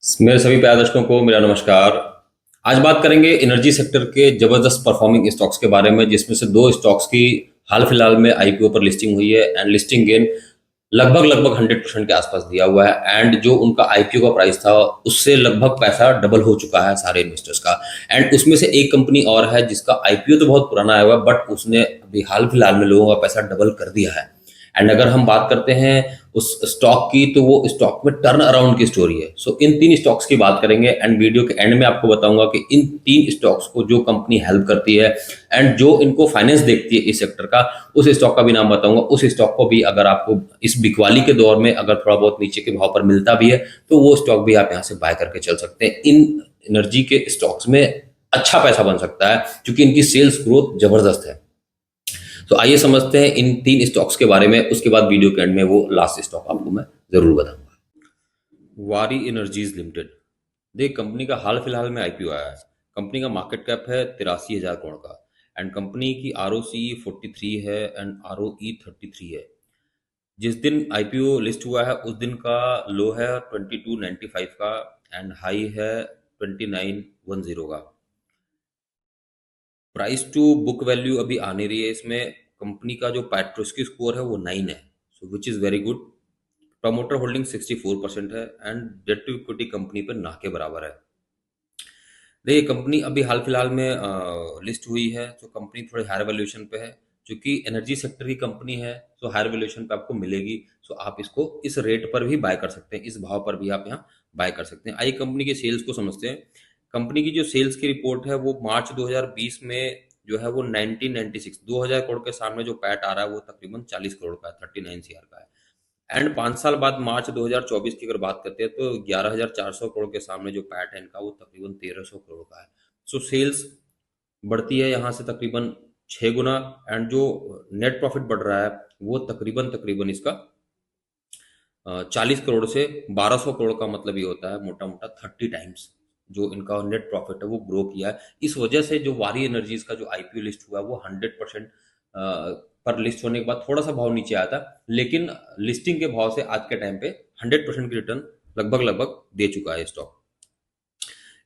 मेरे सभी प्यारे दर्शकों को मेरा नमस्कार। आज बात करेंगे एनर्जी सेक्टर के जबरदस्त परफॉर्मिंग स्टॉक्स के बारे में, जिसमें से दो स्टॉक्स की हाल फिलहाल में आईपीओ पर लिस्टिंग हुई है एंड लिस्टिंग गेन लगभग लगभग 100% के आसपास दिया हुआ है। एंड जो उनका आईपीओ का प्राइस था उससे लगभग पैसा डबल हो चुका है सारे इन्वेस्टर्स का। एंड उसमें से एक कंपनी और है जिसका आईपीओ तो बहुत पुराना आया हुआ है, बट उसने अभी हाल फिलहाल में लोगों का पैसा डबल कर दिया है। एंड अगर हम बात करते हैं उस स्टॉक की, तो वो स्टॉक में टर्न अराउंड की स्टोरी है। सो इन तीन स्टॉक्स की बात करेंगे एंड वीडियो के एंड में आपको बताऊंगा कि इन तीन स्टॉक्स को जो कंपनी हेल्प करती है एंड जो इनको फाइनेंस देखती है इस सेक्टर का, उस स्टॉक का भी नाम बताऊंगा। उस स्टॉक को भी अगर आपको इस बिकवाली के दौर में अगर थोड़ा बहुत नीचे के भाव पर मिलता भी है तो वो स्टॉक भी आप यहाँ से बाय करके चल सकते हैं। इन एनर्जी के स्टॉक्स में अच्छा पैसा बन सकता है क्योंकि इनकी सेल्स ग्रोथ जबरदस्त है। तो आइए समझते हैं इन तीन स्टॉक्स के बारे में, उसके बाद वीडियो के एंड में वो लास्ट स्टॉक आपको मैं जरूर बताऊंगा। वारी एनर्जीज लिमिटेड, देख कंपनी का हाल फिलहाल में आईपीओ आया है। कंपनी का मार्केट कैप है 83,000 करोड़ का एंड कंपनी की ROCE 43 है एंड ROE 33 है। जिस दिन आईपीओ लिस्ट हुआ है उस दिन का लो है 2295 का एंड हाई है 2910 का। प्राइस टू बुक वैल्यू अभी आ नहीं रही है इसमें। कंपनी का जो पेट्रोस्की स्कोर है वो 9 है, so which is very good. Promoter holding 64% है and debt to equity company पर ना के बराबर है। देखिए कंपनी अभी हाल फिलहाल में लिस्ट हुई है, तो कंपनी थोड़े हायर वैल्यूएशन पे है। क्योंकि एनर्जी सेक्टर की कंपनी है तो हायर वैल्यूएशन पे आपको मिलेगी। सो आप इसको इस रेट पर भी बाय कर सकते हैं, इस भाव पर भी आप यहाँ बाय कर सकते हैं। आइए कंपनी के सेल्स को समझते हैं। कंपनी की जो सेल्स की रिपोर्ट है वो मार्च 2020 में जो है वो 1996 2000 करोड़ के सामने जो पैट आ रहा है वो तकरीबन 40 करोड़ का है, 39 CR का है। एंड 5 साल बाद मार्च 2024 की अगर बात करते हैं तो 11,400 करोड़ के सामने जो पैट है इनका वो तकरीबन 1,300 करोड़ का है। सो सेल्स बढ़ती है यहाँ से तकरीबन 6 गुना। एंड जो नेट प्रॉफिट बढ़ रहा है वो तकरीबन तकरीबन इसका 40 करोड़ से 1,200 करोड़ का, मतलब ये होता है मोटा मोटा 30 टाइम्स जो इनका नेट प्रॉफिट है वो ग्रो किया है। इस वजह से जो वारी एनर्जीज का जो आईपीओ लिस्ट हुआ है वो 100% पर लिस्ट होने के बाद थोड़ा सा भाव नीचे आया था, लेकिन लिस्टिंग के भाव से आज के टाइम पे 100% की रिटर्न लगभग लगभग दे चुका है स्टॉक।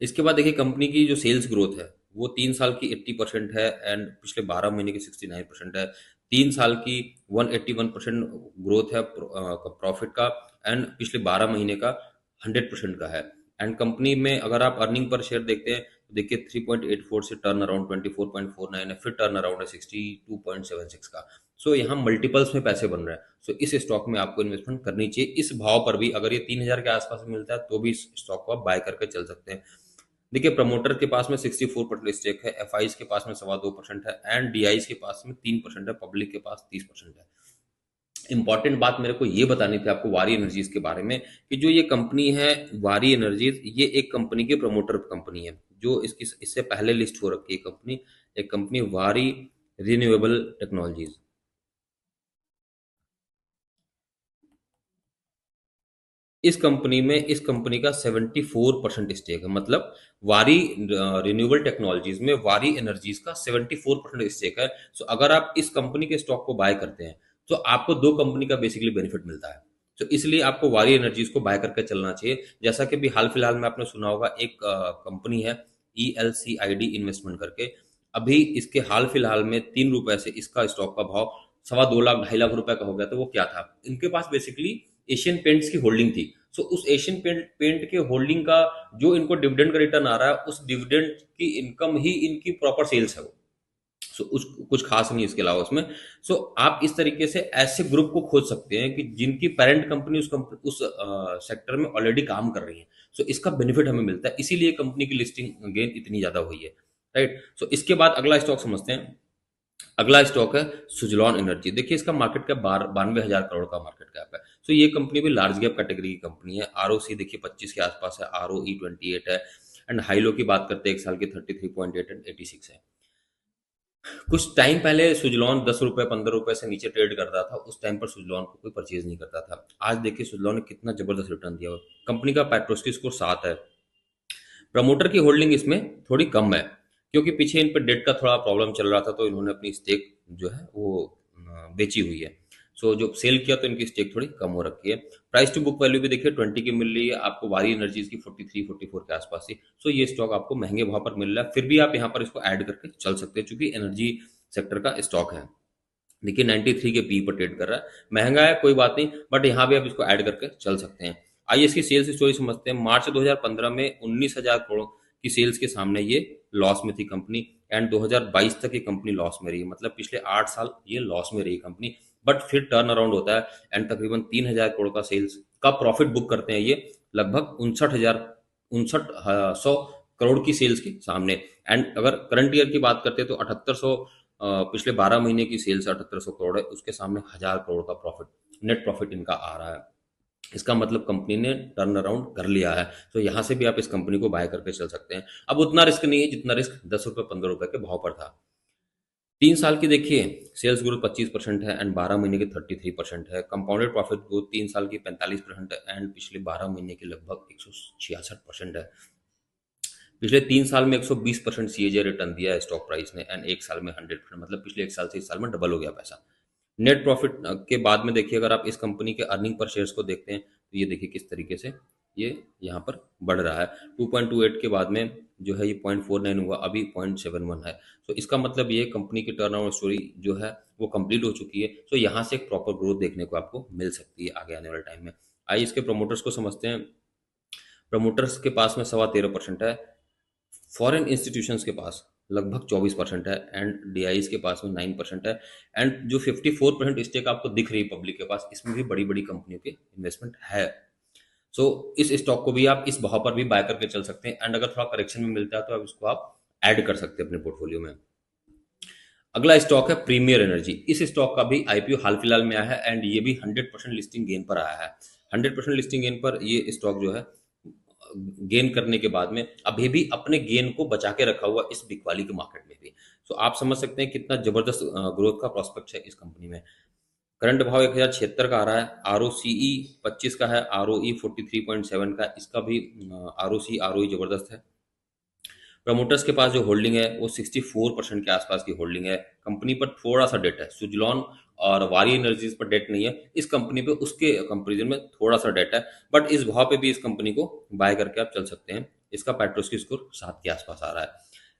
इसके बाद देखिए कंपनी की जो सेल्स ग्रोथ है वो 3 साल की 80% है एंड पिछले 12 महीने की 69% है। 3 साल की 181% ग्रोथ है प्रॉफिट का एंड पिछले 12 महीने का 100% का है। एंड कंपनी में अगर आप अर्निंग पर शेयर देखते हैं तो देखिए 3.84 से टर्न अराउंड 24.49 है, फिर टर्न अराउंड है 62.76 का। सो यहाँ मल्टीपल्स में पैसे बन रहे हैं। सो इस स्टॉक में आपको इन्वेस्टमेंट करनी चाहिए। इस भाव पर भी अगर ये 3,000 के आसपास मिलता है तो भी इस स्टॉक को आप बाय करके चल सकते हैं। देखिए प्रमोटर के पास में 64% स्टेक है, एफआईज के पास में 2.25% है एंड डीआईज के पास में 3% है, पब्लिक के पास 30% है। इंपॉर्टेंट बात मेरे को ये बतानी थी आपको वारी एनर्जीज के बारे में कि जो ये कंपनी है वारी एनर्जीज, ये एक कंपनी की प्रमोटर कंपनी है जो इसकी इससे पहले लिस्ट हो रखी है कंपनी, एक कंपनी वारी रिन्यूएबल टेक्नोलॉजीज। इस कंपनी का 74% स्टेक है, मतलब वारी रिन्यूएबल टेक्नोलॉजीज में वारी एनर्जीज का 74% स्टेक है। सो अगर आप इस कंपनी के स्टॉक को बाय करते हैं तो आपको दो कंपनी का बेसिकली बेनिफिट मिलता है। तो इसलिए आपको वारी एनर्जीज को बाय करके चलना चाहिए। जैसा कि अभी हाल फिलहाल में आपने सुना होगा एक कंपनी है ELCID इन्वेस्टमेंट करके। अभी इसके हाल फिलहाल में 3 रुपए से इसका स्टॉक का भाव 2.25 लाख 2.5 लाख रुपए का हो गया। तो वो क्या था, इनके पास बेसिकली एशियन पेंट्स की होल्डिंग थी। सो उस एशियन पेंट के होल्डिंग का जो इनको डिविडेंड का रिटर्न आ रहा है उस डिविडेंड की इनकम ही इनकी प्रॉपर सेल्स है वो। सो कुछ खास नहीं इसके अलावा उसमें। सो आप इस तरीके से ऐसे ग्रुप को खोज सकते हैं कि जिनकी पेरेंट कंपनी उस सेक्टर में ऑलरेडी काम कर रही है। सो इसका बेनिफिट हमें मिलता है, इसीलिए कंपनी की लिस्टिंग गेन इतनी ज्यादा हुई है। राइट। सो इसके बाद अगला स्टॉक समझते हैं। अगला स्टॉक है सुजलॉन एनर्जी। देखिए इसका मार्केट कैप 92,000 करोड़ का मार्केट कैप है। तो ये कंपनी भी लार्ज कैप कैटेगरी की कंपनी है। ROC देखिए 25 के आसपास है, ROE 28 है एंड हाई लो की बात करते हैं एक साल की 33.8 एंड 86 है। कुछ टाइम पहले सुजलॉन 10 रुपए 15 रुपए से नीचे ट्रेड करता था, उस टाइम पर सुजलॉन को कोई परचेज नहीं करता था। आज देखिए सुजलॉन ने कितना जबरदस्त रिटर्न दिया हुआ। कंपनी का पेट्रोस्की स्कोर 7 है। प्रमोटर की होल्डिंग इसमें थोड़ी कम है क्योंकि पीछे इन पर डेट का थोड़ा प्रॉब्लम चल रहा था, तो इन्होंने अपनी स्टेक जो है वो बेची हुई है। सो जो सेल किया तो इनकी स्टेक थोड़ी कम हो रखी है। प्राइस टू बुक वैल्यू भी देखिए 20 की मिल रही है आपको, वारी एनर्जीज की 43-44 के आसपास ही। सो ये स्टॉक आपको महंगे भाव पर मिल रहा है, फिर भी आप यहाँ पर इसको ऐड करके चल सकते हैं क्योंकि एनर्जी सेक्टर का स्टॉक है। देखिए 93 के पी पर ट्रेड कर रहा है, महंगा है कोई बात नहीं, बट यहाँ भी आप इसको ऐड करके चल सकते हैं। आइए इसकी सेल्स स्टोरी समझते हैं। मार्च 2015 में 19,000 करोड़ की सेल्स के सामने ये लॉस में थी कंपनी, एंड 2022 तक ये कंपनी लॉस में रही, मतलब पिछले 8 साल ये लॉस में रही कंपनी। बट फिर टर्न अराउंड होता है एंड तकरीबन 3,000 करोड़ का सेल्स का प्रॉफिट बुक करते हैं ये, लगभग 59,100 करोड़ की सेल्स के सामने। एंड अगर करंट ईयर की बात करते हैं तो 7800 पिछले 12 महीने की सेल्स 7800 करोड़ है, उसके सामने 1,000 करोड़ का प्रॉफिट, नेट प्रॉफिट इनका आ रहा है। इसका मतलब कंपनी ने टर्न अराउंड कर लिया है। तो यहाँ से भी आप इस कंपनी को बाय करके चल सकते हैं। अब उतना रिस्क नहीं है जितना रिस्क 10 रुपये 15 रुपये के भाव पर था। 3 साल की देखिए सेल्स ग्रोथ 25% है एंड 12 महीने की 33% है। कंपाउंडेड प्रॉफिट ग्रोथ 3 साल की 45% है एंड पिछले 12 महीने की लगभग 166% है। पिछले 3 साल में 120% सीएजी रिटर्न दिया है स्टॉक प्राइस ने, एंड एक साल में 100%, मतलब पिछले एक साल से इस साल में डबल हो गया पैसा। नेट प्रॉफिट के बाद में देखिए अगर आप इस कंपनी के अर्निंग पर शेयर्स को देखते हैं तो ये देखिए किस तरीके से ये यहाँ पर बढ़ रहा है। 2.28 के बाद में जो है ये 0.49 हुआ, अभी 0.71 है। तो इसका मतलब ये कंपनी की टर्न ओवर स्टोरी जो है वो कंप्लीट हो चुकी है। तो यहाँ से एक प्रॉपर ग्रोथ देखने को आपको मिल सकती है आगे आने वाले टाइम में। आइए इसके प्रमोटर्स को समझते हैं। प्रमोटर्स के पास में 13.25% है, फॉरेन इंस्टीट्यूशंस के पास लगभग 24% है एंड डीआईज के पास में 9% है। एंड जो 54% स्टेक आपको दिख रही है पब्लिक के पास, इसमें भी बड़ी बड़ी कंपनियों के इन्वेस्टमेंट है। सो इस स्टॉक को भी आप इस भाव पर भी बाय करके चल सकते हैं, एंड अगर थोड़ा करेक्शन में मिलता है तो आप इसको आप ऐड कर सकते हैं अपने पोर्टफोलियो में। अगला स्टॉक है प्रीमियर एनर्जी। इस स्टॉक का भी आईपीओ हाल फिलहाल में आया है एंड ये भी 100% लिस्टिंग गेन पर आया है। 100% लिस्टिंग गेन पर ये स्टॉक जो है गेन करने के बाद में अभी भी अपने गेन को बचा के रखा हुआ इस बिकवाली के मार्केट में भी। सो आप समझ सकते हैं कितना जबरदस्त ग्रोथ का प्रोस्पेक्ट है इस कंपनी में। करंट भाव 1,076 का आ रहा है, आर ओ सी ई 25 का है, आर ओ ई 43.7 का, इसका भी R O C R O ई जबरदस्त है। प्रमोटर्स के पास जो होल्डिंग है वो 64% के आसपास की होल्डिंग है। कंपनी पर थोड़ा सा डेट है, सुजलॉन और वारी एनर्जीज पर डेट नहीं है, इस कंपनी पे उसके कंपेरिजन में थोड़ा सा डेट है। बट इस भाव पे भी इस कंपनी को बाय करके आप चल सकते हैं। इसका पेट्रोस्की स्कोर 7 के आसपास आ रहा है।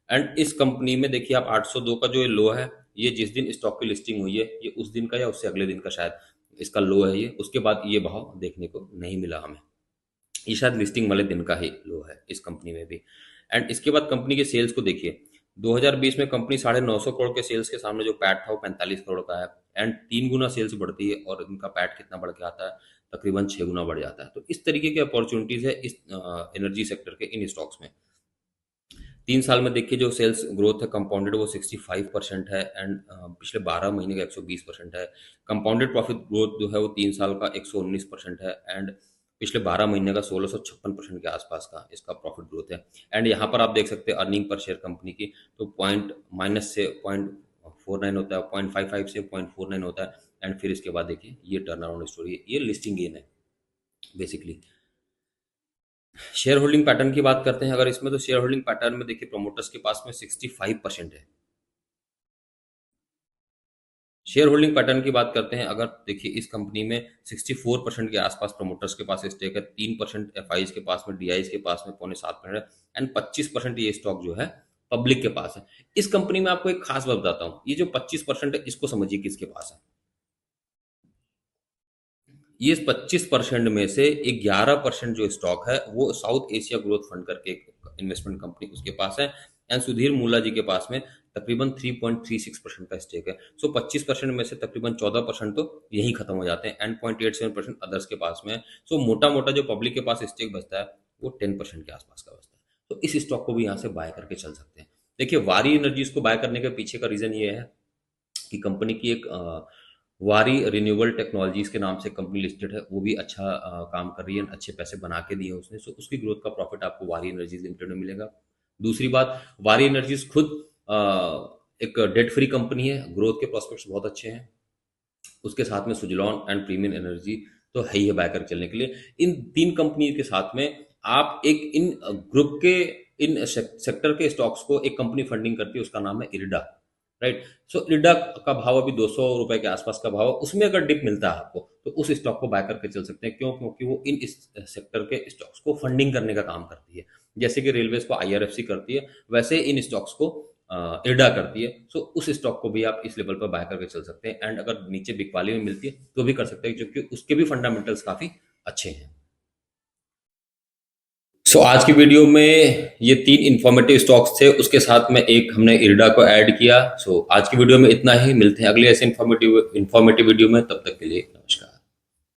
एंड इस कंपनी में देखिए आप 802 का जो लो है, ये जिस दिन स्टॉक की लिस्टिंग हुई है ये उस दिन का या उससे अगले दिन का शायद इसका लो है ये, उसके बाद ये भाव देखने को नहीं मिला हमें। ये शायद लिस्टिंग वाले दिन का ही लो है इस कंपनी में भी। एंड इसके बाद कंपनी के सेल्स को देखिए, 2020 में कंपनी 950 करोड़ के सेल्स के सामने जो पैट था वो 45 करोड़ का है, एंड 3 गुना सेल्स बढ़ती है और इनका पैट कितना बढ़ के आता है, तकरीबन 6 गुना बढ़ जाता है। तो इस तरीके की अपॉर्चुनिटीज है इस एनर्जी सेक्टर के इन स्टॉक्स में। 3 साल में देखिए जो सेल्स ग्रोथ है कंपाउंडेड वो 65% है एंड पिछले 12 महीने का 120% है। कंपाउंडेड प्रॉफिट ग्रोथ जो है वो 3 साल का 119% है एंड पिछले 12 महीने का 1656% के आसपास का इसका प्रॉफिट ग्रोथ है। एंड यहाँ पर आप देख सकते हैं अर्निंग पर शेयर कंपनी की, तो पॉइंट माइनस से 0.49 होता है, 0.55 से 0.49 होता है एंड फिर इसके बाद देखिए ये टर्न अराउंड स्टोरी है, ये लिस्टिंग गेन है बेसिकली। शेयर होल्डिंग पैटर्न की बात करते हैं अगर इसमें, तो शेयर होल्डिंग पैटर्न में देखिए प्रमोटर्स के पास में 65% है। शेयर होल्डिंग पैटर्न की बात करते हैं अगर, देखिए इस कंपनी में 64% के आसपास प्रमोटर्स के पास स्टेक है, 3% एफ के पास में, डी के पास में 6.7% है एंड 25% ये स्टॉक जो है पब्लिक के पास है। इस कंपनी में आपको एक खास बात बताता हूँ, ये जो 25% है इसको समझिए किसके पास है। ये 25% में से 11% जो स्टॉक है वो साउथ एशिया ग्रोथ फंड करके एक इन्वेस्टमेंट कंपनी उसके पास है एंड सुधीर मुल्ला जी के पास में तकरीबन 3.36% का स्टेक है। सो 25% में से तकरीबन 14% तो यहीं खत्म हो जाते हैं एंड 0.87% अदर्स के पास में है। सो मोटा मोटा जो पब्लिक के पास स्टेक बचता है वो 10% के आसपास का बचता है। तो इस स्टॉक को भी यहाँ से बाय करके चल सकते हैं। देखिए वारी एनर्जीज को बाय करने के पीछे का रीजन ये है कि कंपनी की एक वारी रिन्यूएबल टेक्नोलॉजीज के नाम से कंपनी लिस्टेड है, वो भी अच्छा काम कर रही है, अच्छे पैसे बना के दिए उसने। सो उसकी ग्रोथ का प्रॉफिट आपको वारी एनर्जीज लिमिटेड में मिलेगा। दूसरी बात, वारी एनर्जीज खुद अ, एक डेट फ्री कंपनी है, ग्रोथ के प्रोस्पेक्ट्स बहुत अच्छे हैं। उसके साथ में सुजलॉन एंड प्रीमियम एनर्जी तो है ही है बाय कर चलने के लिए। इन 3 कंपनी के साथ में आप एक इन ग्रुप के इन सेक्टर के स्टॉक्स को एक कंपनी फंडिंग करती है, उसका नाम है इरडा, राइट। सो इर्डा का भाव अभी 200 रुपए के आसपास का भाव है। उसमें अगर डिप मिलता है आपको तो उस स्टॉक को बाय करके चल सकते हैं। क्यों? क्योंकि वो इन इस सेक्टर के स्टॉक्स को फंडिंग करने का काम करती है। जैसे कि रेलवेज को आईआरएफसी करती है, वैसे इन स्टॉक्स को इर्डा करती है। सो उस स्टॉक को भी आप इस लेवल पर बाय करके चल सकते हैं, एंड अगर नीचे बिकवाली में मिलती है तो भी कर सकते हैं, क्योंकि उसके भी फंडामेंटल्स काफी अच्छे हैं। आज की वीडियो में ये 3 इन्फॉर्मेटिव स्टॉक्स थे, उसके साथ में एक हमने इर्डा को ऐड किया। आज की वीडियो में इतना ही। मिलते हैं अगले ऐसे इन्फॉर्मेटिव इन्फॉर्मेटिव वीडियो में। तब तक के लिए नमस्कार।